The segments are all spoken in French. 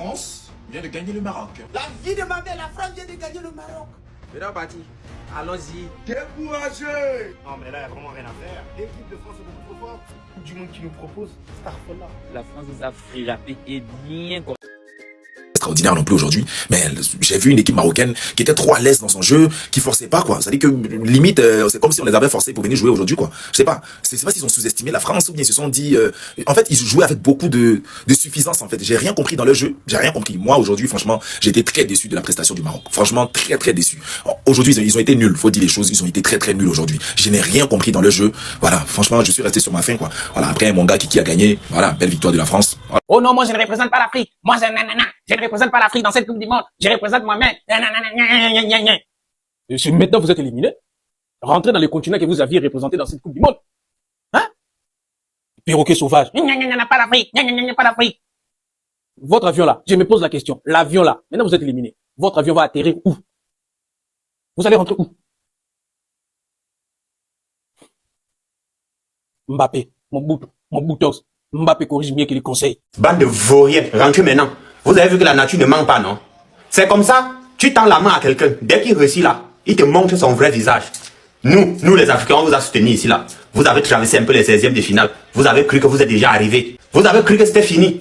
France vient de gagner le Maroc. La vie de ma mère, la France vient de gagner le Maroc. C'est bien parti. Allons-y. Découragé. Non mais là, il n'y a vraiment rien à faire. L'équipe de France est beaucoup trop forte. Du monde qui nous propose, Starfall. La France nous a frappé et bien quoi. Extraordinaire non plus aujourd'hui, mais j'ai vu une équipe marocaine qui était trop à l'aise dans son jeu, qui forçait pas quoi. C'est-à-dire que limite, c'est comme si on les avait forcés pour venir jouer aujourd'hui quoi. Je sais pas s'ils ont sous-estimé la France ou bien ils se sont dit, en fait ils jouaient avec beaucoup de suffisance en fait. J'ai rien compris dans le jeu, j'ai rien compris. Moi aujourd'hui franchement, j'ai été très déçu de la prestation du Maroc. Franchement très déçu. Aujourd'hui ils ont été nuls, faut dire les choses, ils ont été très nuls aujourd'hui. Je n'ai rien compris dans le jeu. Voilà, franchement je suis resté sur ma faim quoi. Voilà, après mon gars qui a gagné, voilà, belle victoire de la France. Voilà. Oh non, moi je ne représente pas l'Afrique. Moi je ne représente pas l'Afrique dans cette Coupe du Monde. Je représente moi-même. Maintenant, vous êtes éliminé. Rentrez dans les continents que vous aviez représentés dans cette Coupe du Monde. Hein? Perroquet sauvage. Pas l'Afrique. Pas l'Afrique. Votre avion là, je me pose la question. L'avion là, maintenant vous êtes éliminé. Votre avion va atterrir où? Vous allez rentrer où? Mbappé, mon boutox. Mbappé corrige mieux que les conseils. Bande de vauriens, rentrez maintenant. Vous avez vu que la nature ne ment pas, non? C'est comme ça, tu tends la main à quelqu'un. Dès qu'il réussit là, il te montre son vrai visage. Nous les Africains, on vous a soutenu ici là. Vous avez traversé un peu les 16e de finale. Vous avez cru que vous êtes déjà arrivé. Vous avez cru que c'était fini.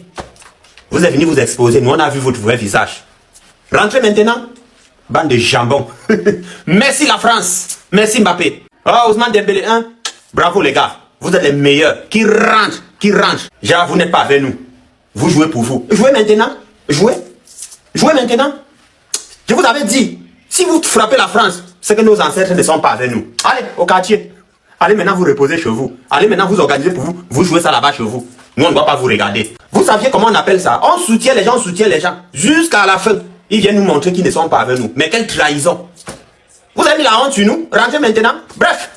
Vous êtes venu vous exposer. Nous, on a vu votre vrai visage. Rentrez maintenant. Bande de jambons. Merci la France. Merci Mbappé. Oh, Ousmane Dembélé, hein? Bravo les gars. Vous êtes les meilleurs. Qui rentrent. Genre, vous n'êtes pas avec nous. Vous jouez pour vous. Jouez maintenant. Jouez maintenant. Je vous avais dit, si vous frappez la France, c'est que nos ancêtres ne sont pas avec nous. Allez, au quartier. Allez maintenant vous reposer chez vous. Allez maintenant vous organiser pour vous. Vous jouez ça là-bas chez vous. Nous on ne doit pas vous regarder. Vous saviez comment on appelle ça? On soutient les gens, Jusqu'à la fin. Ils viennent nous montrer qu'ils ne sont pas avec nous. Mais quelle trahison. Vous avez mis la honte sur nous. Rentrez maintenant. Bref.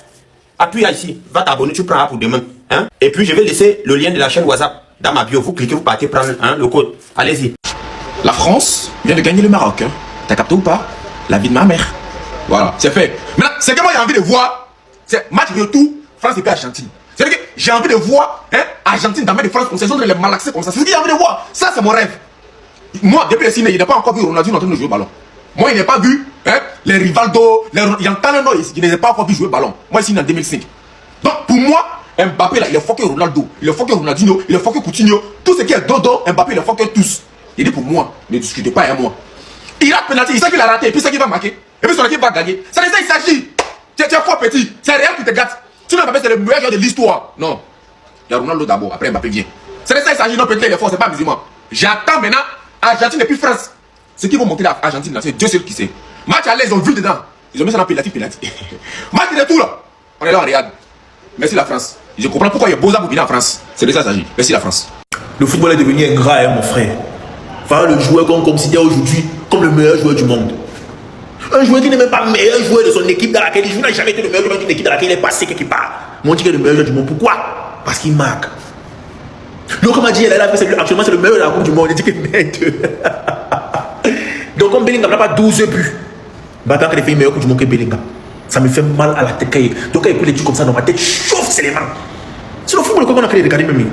Appuie ici. Va t'abonner, tu prendras pour demain. Hein? Et puis je vais laisser le lien de la chaîne WhatsApp dans ma bio. Vous cliquez, vous partez prendre le code. Allez-y. La France vient de gagner le Maroc. Hein. T'as capté ou pas? La vie de ma mère. Voilà, c'est fait. Maintenant, c'est que moi j'ai envie de voir. C'est match retour, France et puis Argentine. C'est-à-dire que j'ai envie de voir Argentine dans de France, on se de les malaxer comme ça. C'est ce que j'ai envie de voir. Ça, c'est mon rêve. Moi, depuis le ciné, il n'a pas encore vu Ronaldinho en train de jouer au ballon. Moi, il n'a pas vu les Rivaldo, il y a un talent, il n'a pas encore vu jouer au ballon. Moi, ici, en 2005. Donc, pour moi, Mbappé, là, il est fucké Ronaldo, il est fucké Ronaldinho, il est fucké Coutinho. Tout ce qui est dodo, Mbappé, il est fucké tous. Il dit pour moi, ne discutez pas avec moi. Il rate penalty, il sait qu'il a raté, et puis c'est qu'il va marquer. Et puis son équipe va gagner. C'est de ça il s'agit. Tu es fort petit, c'est Real qui te gâte. Sinon Mbappé c'est le meilleur joueur de l'histoire. Non. Il y a Ronaldo d'abord, après Mbappé vient. C'est de ça il s'agit, non peut-être il est fort, c'est pas musulman. J'attends maintenant Argentine et puis France. Ce qui vont monter là, Argentine là, c'est Dieu seul qui sait. Match à l'aise, ils ont vu dedans. Ils ont mis ça dans penalty. Match de tout là. On est là, on regarde. Merci la France. Je comprends pourquoi il y a Boza pour venir en France. C'est de ça il s'agit. Merci la France. Le football est devenu ingrat, hein, mon frère. Enfin, le joueur qu'on considère aujourd'hui comme le meilleur joueur du monde. Un joueur qui n'est même pas le meilleur joueur de son équipe dans laquelle il joue, n'a jamais été le meilleur joueur d'une équipe dans laquelle il est passé quelque part. Mais on dit qu'il est le meilleur joueur du monde. Pourquoi? Parce qu'il marque. L'autre m'a dit, actuellement c'est le meilleur de la Coupe du monde. Il dit qu'il met deux. Donc comme Bellingham n'a pas 12 buts, Mbappé a fait une meilleure Coupe du monde que Bellingham. Ça me fait mal à la tête. Donc quand il écoute les trucs comme ça dans ma tête, chauffe c'est les mains. C'est le football qu'on a créé de regarder même.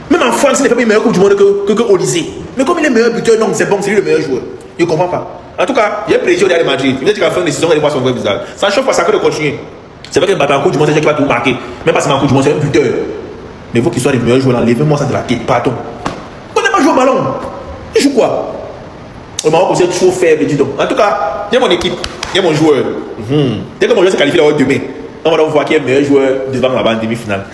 Même en France, il n'est pas le meilleur Coupe du monde que Olysée. Mais comme il est meilleur buteur, non, c'est bon, c'est lui le meilleur joueur. Je ne comprends pas. En tout cas, il y a plaisir au Real Madrid. Il me dit qu'à la fin de la saison, il va voir son vrai visage. Ça ne chauffe pas, ça que de continuer. C'est vrai que Mbappé en Coupe du monde, c'est qu'il va tout marquer. Même pas si en Coupe du monde, c'est un buteur. Mais il faut qu'il soit le meilleur joueur. Levez-moi ça de la tête, pardon. On n'a pas joué au ballon. Il joue quoi? Au Maroc, c'est trop faible, dis donc. En tout cas, il y a mon équipe, il y a mon joueur. Dès que mon joueur se qualifie là demain, on va voir qui est le meilleur joueur devant la demi-finale.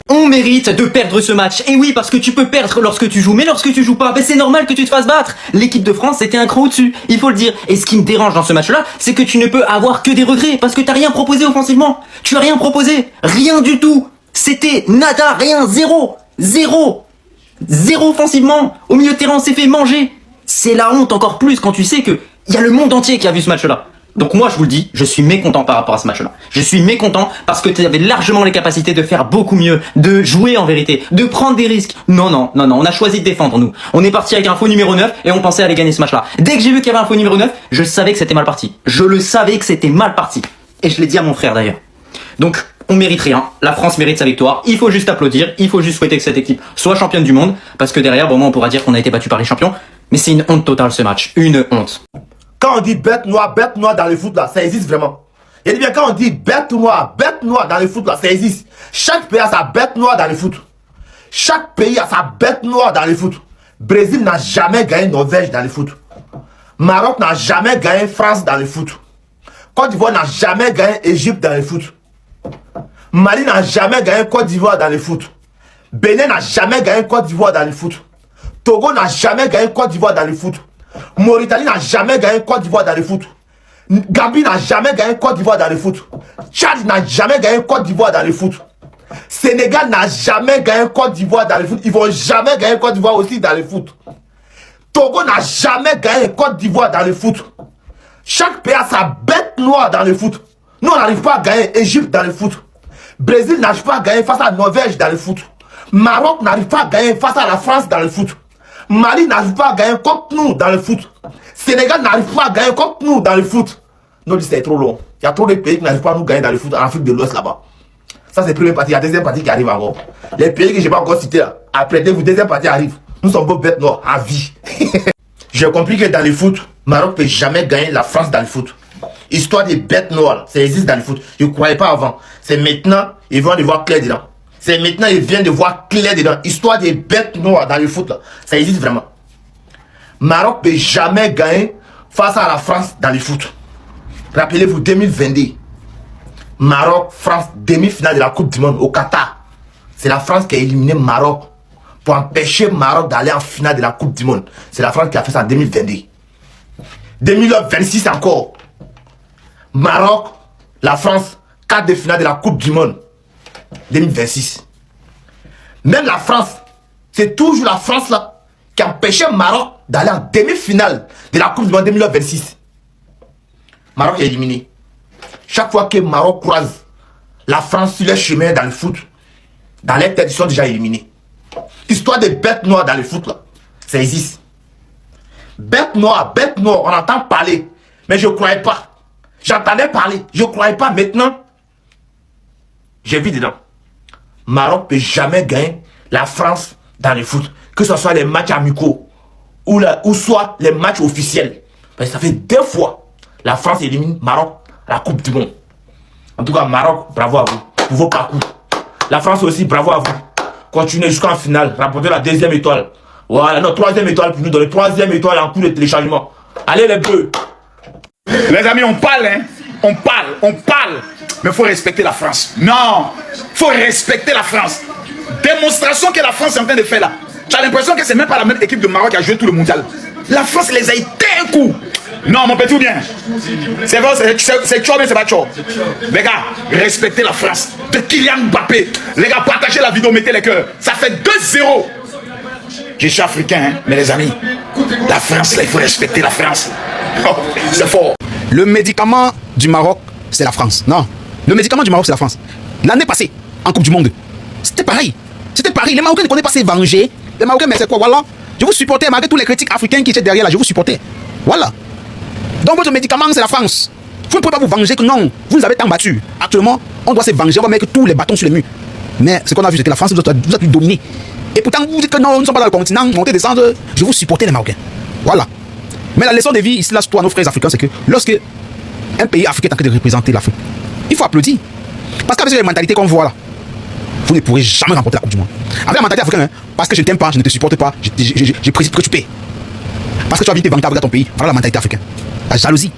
On mérite de perdre ce match. Et oui, parce que tu peux perdre lorsque tu joues, mais lorsque tu joues pas, c'est normal que tu te fasses battre. L'équipe de France était un cran au-dessus, il faut le dire. Et ce qui me dérange dans ce match-là, c'est que tu ne peux avoir que des regrets, parce que t'as rien proposé offensivement. Tu as rien proposé, rien du tout. C'était nada, rien, zéro offensivement. Au milieu de terrain, on s'est fait manger. C'est la honte encore plus quand tu sais que il y a le monde entier qui a vu ce match-là. Donc moi je vous le dis, je suis mécontent par rapport à ce match-là. Je suis mécontent parce que tu avais largement les capacités de faire beaucoup mieux, de jouer en vérité, de prendre des risques. Non, on a choisi de défendre nous. On est parti avec un faux numéro 9 et on pensait aller gagner ce match-là. Dès que j'ai vu qu'il y avait un faux numéro 9, je savais que c'était mal parti. Je le savais que c'était mal parti. Et je l'ai dit à mon frère d'ailleurs. Donc On mérite rien. La France mérite sa victoire. Il faut juste applaudir. Il faut juste souhaiter que cette équipe soit championne du monde. Parce que derrière, bon, on pourra dire qu'on a été battu par les champions. Mais c'est une honte totale ce match. Une honte. Quand on dit bête noire dans le foot là, ça existe vraiment. Il dit bien quand on dit bête noire dans le foot là, ça existe. Chaque pays a sa bête noire dans le foot. Chaque pays a sa bête noire dans le foot. Brésil n'a jamais gagné Norvège dans le foot. Maroc n'a jamais gagné France dans le foot. Côte d'Ivoire n'a jamais gagné Égypte dans le foot. Mali n'a jamais gagné Côte d'Ivoire dans le foot. Bénin n'a jamais gagné Côte d'Ivoire dans le foot. Togo n'a jamais gagné Côte d'Ivoire dans le foot. Mauritanie n'a jamais gagné Côte d'Ivoire dans le foot. Gambie n'a jamais gagné Côte d'Ivoire dans le foot. Tchad n'a jamais gagné Côte d'Ivoire dans le foot. Sénégal n'a jamais gagné Côte d'Ivoire dans le foot. Ils vont jamais gagner Côte d'Ivoire aussi dans le foot. Togo n'a jamais gagné Côte d'Ivoire dans le foot. Chaque pays a sa bête noire dans le foot. Nous, on n'arrive pas à gagner Égypte dans le foot. Brésil n'arrive pas à gagner face à Norvège dans le foot. Maroc n'arrive pas à gagner face à la France dans le foot. Mali n'arrive pas à gagner contre nous dans le foot. Sénégal n'arrive pas à gagner contre nous dans le foot. Non, c'est trop long. Il y a trop de pays qui n'arrivent pas à nous gagner dans le foot en Afrique de l'Ouest là-bas. Ça, c'est la première partie. Il y a la deuxième partie qui arrive encore. Les pays que je n'ai pas encore cités là. Après, dès que la deuxième partie arrive, nous sommes vos bêtes noires à vie. J'ai compris que dans le foot, Maroc ne peut jamais gagner la France dans le foot. Histoire des bêtes noires, ça existe dans le foot. Je ne croyais pas avant. C'est maintenant, ils vont de voir clair dedans. C'est maintenant, ils viennent de voir clair dedans. Histoire des bêtes noires dans le foot, là. Ça existe vraiment. Maroc ne peut jamais gagner face à la France dans le foot. Rappelez-vous, 2022. Maroc, France, demi-finale de la Coupe du Monde au Qatar. C'est la France qui a éliminé Maroc pour empêcher Maroc d'aller en finale de la Coupe du Monde. C'est la France qui a fait ça en 2022. 2026 encore. Maroc, la France, quart de finale de la Coupe du Monde. 2026. Même la France, c'est toujours la France là qui a empêché Maroc d'aller en demi-finale de la Coupe du Monde 2026. Maroc est éliminé. Chaque fois que Maroc croise la France sur les chemins dans le foot, dans les têtes, ils sont déjà éliminés. Histoire de bêtes noires dans le foot là, ça existe. Bêtes noires, on entend parler, mais je ne croyais pas. J'entendais parler, je ne croyais pas. Maintenant, j'ai vu dedans. Maroc ne peut jamais gagner la France dans le foot. Que ce soit les matchs amicaux ou soit les matchs officiels. Parce que ça fait 2 fois la France élimine Maroc à la Coupe du Monde. En tout cas, Maroc, bravo à vous pour vos parcours. La France aussi, bravo à vous. Continuez jusqu'en finale, rapportez la 2e étoile. Voilà, notre 3e étoile pour nous donner 3e étoile en cours de téléchargement. Allez les bleus. Les amis, on parle, hein. On parle. Mais il faut respecter la France. Non, il faut respecter la France. Démonstration que la France est en train de faire là. Tu as l'impression que c'est même pas la même équipe de Maroc qui a joué tout le mondial. La France les a été un coup. Non, mon petit ou bien. C'est vrai, c'est chaud, mais c'est pas chaud. Les gars, respectez la France. De Kylian Mbappé. Les gars, partagez la vidéo, mettez les cœurs. Ça fait 2-0. Je suis africain, hein, mais les amis, la France, là, il faut respecter la France. Oh, c'est fort. Le médicament du Maroc, c'est la France. Non, le médicament du Maroc, c'est la France. L'année passée, en Coupe du Monde, c'était pareil. C'était pareil. Les Marocains ne connaissent pas se venger. Les Marocains, mais c'est quoi? Voilà. Je vous supportais, malgré tous les critiques africains qui étaient derrière là, je vous supportais. Voilà. Donc votre médicament, c'est la France. Vous ne pouvez pas vous venger que non. Vous nous avez tant battu. Actuellement, on doit se venger, on va mettre tous les bâtons sur les murs. Mais ce qu'on a vu, c'est que la France vous a pu dominer. Et pourtant, vous dites que non, nous ne sommes pas dans le continent, montez, descendre. Je vous supportais les Marocains. Voilà. Mais la leçon de vie ici, là, pour nos frères africains, c'est que lorsque un pays africain est en train de représenter l'Afrique, il faut applaudir. Parce qu'avec les mentalités qu'on voit là, vous ne pourrez jamais remporter la Coupe du Monde. Avec la mentalité africaine, hein, parce que je ne t'aime pas, je ne te supporte pas, je précise que tu paies. Parce que tu as envie de te vanter avec ton pays. Voilà la mentalité africaine. La jalousie.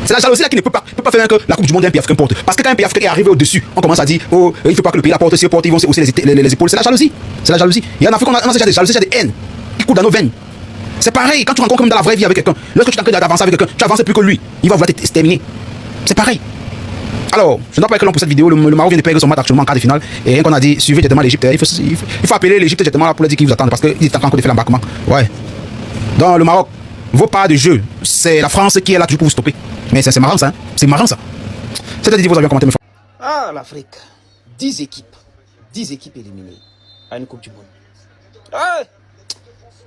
C'est la jalousie là qui ne peut pas faire que la Coupe du Monde d'un pays africain porte. Parce que quand un pays africain est arrivé au-dessus, on commence à dire, oh, il ne faut pas que le pays la porte, si le porte, ils vont se hausser les épaules. C'est la jalousie. C'est la jalousie. Et en Afrique, on a déjà des jalousies, déjà des haines qui coulent dans nos veines. C'est pareil, quand tu rencontres comme dans la vraie vie avec quelqu'un, lorsque tu es en train d'avancer avec quelqu'un, tu avances plus que lui, il va vouloir t'exterminer. C'est pareil. Alors, je n'ai pas être long pour cette vidéo, le Maroc vient de perdre son match actuellement en quart de finale. Et qu'on a dit, suivez directement l'Égypte, il faut appeler l'Égypte directement là pour leur dire qu'ils vous attendent parce qu'ils étaient en train de faire l'embarquement. Ouais. Donc le Maroc, vos pas de jeu, c'est la France qui est là toujours pour vous stopper. Mais c'est marrant ça, hein? C'est marrant ça. C'est-à-dire, vous avez commenté mes frères. Ah, l'Afrique. 10 équipes éliminées à une Coupe du Monde.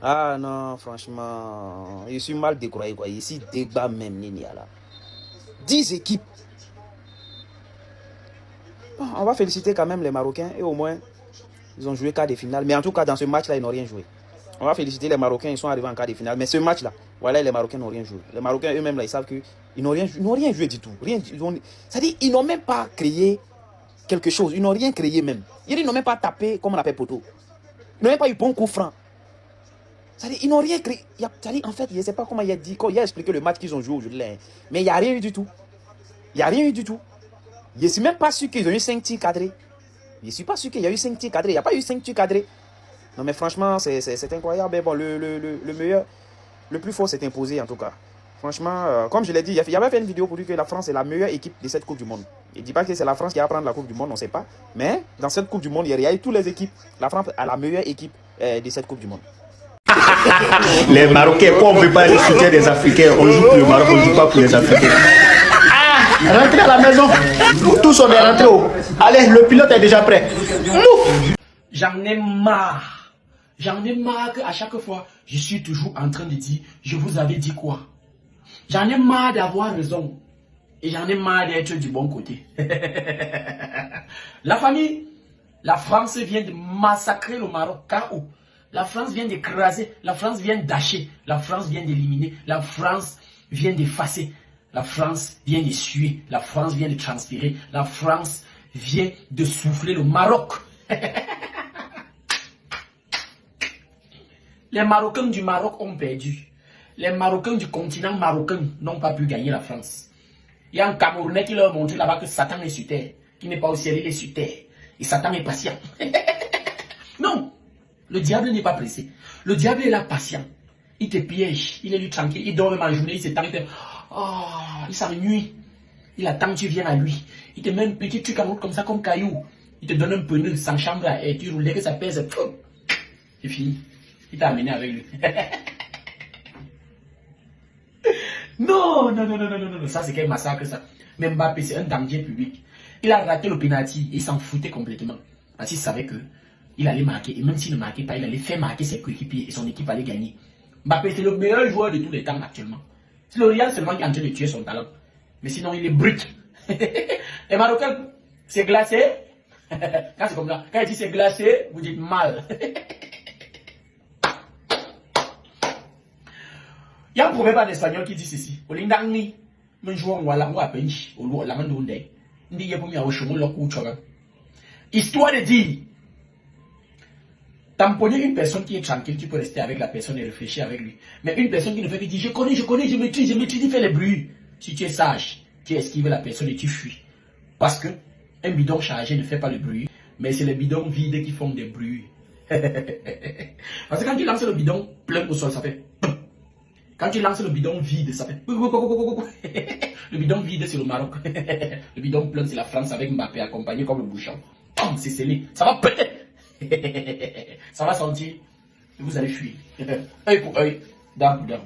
Ah non, franchement, je suis mal découragé quoi. Ici, débat même, Nini là. 10 équipes. Bon, on va féliciter quand même les Marocains et au moins, ils ont joué quart de finale. Mais en tout cas, dans ce match-là, ils n'ont rien joué. On va féliciter les Marocains, ils sont arrivés en quart de finale. Mais ce match-là, voilà, les Marocains n'ont rien joué. Les Marocains eux-mêmes, là, ils savent qu'ils n'ont rien joué du tout. C'est-à-dire, ils n'ont même pas créé quelque chose. Ils n'ont rien créé même. Ils n'ont même pas tapé, comme on appelle poteau. Ils n'ont même pas eu bon coup franc. C'est-à-dire, ils n'ont rien créé. En fait, je ne sais pas comment il a dit, il a expliqué le match qu'ils ont joué aujourd'hui. Mais il n'y a rien eu du tout. Il n'y a rien eu du tout. Je ne suis même pas sûr qu'ils ont eu 5 tirs cadrés. Je ne suis pas sûr qu'il y a eu 5 tirs cadrés. Il n'y a pas eu 5 tirs cadrés. Non, mais franchement, c'est incroyable. Mais bon, le meilleur, le plus fort s'est imposé en tout cas. Franchement, comme je l'ai dit, il y avait fait une vidéo pour dire que la France est la meilleure équipe de cette Coupe du Monde. Il ne dit pas que c'est la France qui va prendre la Coupe du Monde, on ne sait pas. Mais dans cette Coupe du Monde, il y a eu toutes les équipes. La France a la meilleure équipe de cette Coupe du Monde. Les Marocains, quoi, on ne veut pas le soutien des Africains. On joue pour le Maroc, on ne joue pas pour les Africains. Rentrez à la maison. Tous on est rentrés. Allez, le pilote est déjà prêt. J'en ai marre. J'en ai marre qu'à chaque fois, je suis toujours en train de dire, je vous avais dit quoi? J'en ai marre d'avoir raison. Et j'en ai marre d'être du bon côté. La famille, la France vient de massacrer le Maroc. KO. La France vient d'écraser. La France vient d'acheter. La France vient d'éliminer. La France vient d'effacer. La France vient de suer. La France vient de transpirer. La France vient de souffler le Maroc. Les Marocains du Maroc ont perdu. Les Marocains du continent marocain n'ont pas pu gagner la France. Il y a un Camerounais qui leur a montré là-bas que Satan est sur terre. Qui n'est pas au ciel, il est sur terre. Et Satan est patient. Non, le diable n'est pas pressé. Le diable est là patient. Il te piège. Il est lui tranquille. Il dort même en journée. Il s'étend. Il s'ennuie. Il attend que tu viennes à lui. Il te met un petit truc à comme ça, comme caillou. Il te donne un pneu sans chambre à air. Tu roules que ça pèse. C'est fini. Il t'a amené avec lui. Non. Ça, c'est quel massacre, ça. Même Mbappé, c'est un danger public. Il a raté le penalty. Il s'en foutait complètement. Parce qu'il savait que il allait marquer. Et même s'il ne marquait pas, il allait faire marquer ses coéquipiers. Et son équipe allait gagner. Mbappé, c'est le meilleur joueur de tous les temps actuellement. C'est le Real seulement qui est en train de tuer son talent. Mais sinon, il est brut. Les Marocains, c'est glacé. Quand c'est comme ça, quand il dit c'est glacé, vous dites mal. Il y a un proverbe en espagnol qui dit ceci. Histoire de dire, tamponner une personne qui est tranquille, tu peux rester avec la personne et réfléchir avec lui. Mais une personne qui ne fait que dire, je connais, je maîtrise, il fait les bruits. Si tu es sage, tu esquives la personne et tu fuis. Parce que un bidon chargé ne fait pas le bruit, mais c'est les bidons vides qui font des bruits. Parce que quand tu lances le bidon plein au sol, ça fait... Quand tu lances le bidon vide, ça fait... Le bidon vide, c'est le Maroc. Le bidon plein, c'est la France avec Mbappé accompagné comme le bouchon. C'est scellé. Ça va péter. Ça va sentir. Et vous allez fuir. Œil pour œil, dent pour dent.